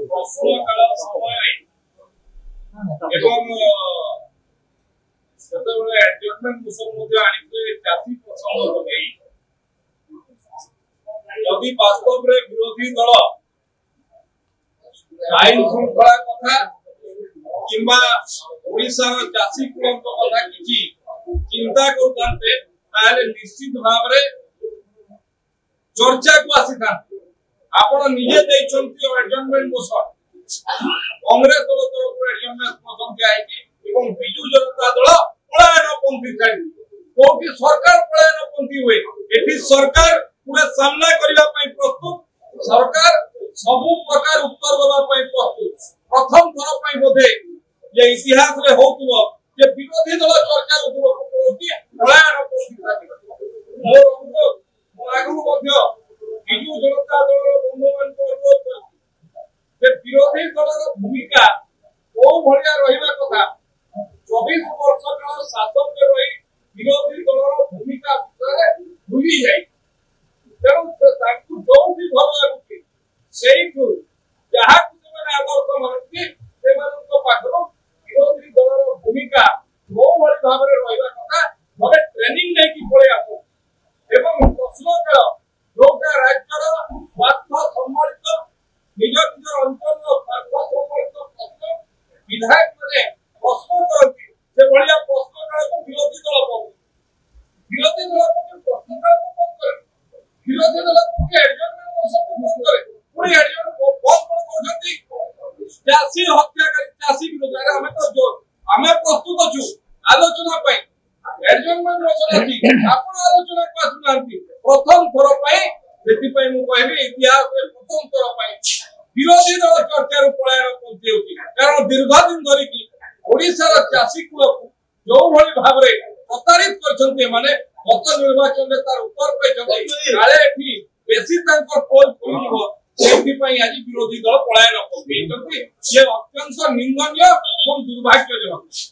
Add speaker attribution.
Speaker 1: प्रश्नकाल समय adjustment motion चाषी प्रसंग यदि वास्तव में विरोधी दल आईन श्रृंखला कथा किंबा ओडिशार चाषी कूल कथा किसी चिंता करते निश्चित भाव में चर्चा को आसी था आपण निजे एडजस्टमेंट मोशन कांग्रेस दल तरफ एडजस्टमेंट मोशन दिया है बिजु जनता दल पलायनपंथी छाड़ी कोटी सरकार पलायनपंथी हुए एठी सरकार पूरा सामना करबा पई प्रस्तुत सरकार सब प्रकार उत्तर देबा पई प्रस्तुत प्रथम थर पई बोधे ये इतिहास रे होतुव जे विरोधी दल चर्चा होतुव पलायनपंथी छाड़ी मोर अनुरोध आगु मध्य बिजु जनता दल बंधुमान को अनुरोध करछि जे विरोधी दलर भूमिका ओ भलिया रहिबा कथा 24 वर्ष काल शासन में रही विरोधी दलर भूमिका भूली जाए जो भी भल लगुच से जहाँ आदर्श मानती विरोधी दलर भूमिका जो भाई भाव में रहा कथा मैं ट्रेनिंग नहीं पड़े आस प्रश्नकाल जोटा राज्यर स्वार्थ सम्मिलित निज निज अंचल स्वार्थ सम्मिलित प्रश्न विधायक मैंने प्रश्न करती से भाया प्रश्नकाल को विरोधी दल विरोधी दल प्रश्नकाल को बंद करे विरोधी दल एडजस्टमेंट मोशन को बंद करे पुणी एडजस्टमेंट बंद करछंती चाषी हत्याकारी चाषी विरोधी हमें तो हमें प्रस्तुत अछु आलोचना पई एडजस्टमेंट मोशन अछि आपण आलोचना को आसुनांती प्रथम थर पई जेति पई मु कहबी इतिहास रे प्रथम थर पई विरोधी दल चर्चा पलायन पहुंची होती कारण दीर्घ दिन धरी की ओडिशार चाषी कूल को जो भली भाव में प्रतारित करछंती माने गत निर्वाचन में तार ऊपर पे जति काले एठी बेसी तांकर पोल खुलिबो सेति पई आज विरोधी दल पलायन पहुंची ये अत्यंत निंदनीय और दुर्भाग्यजनक।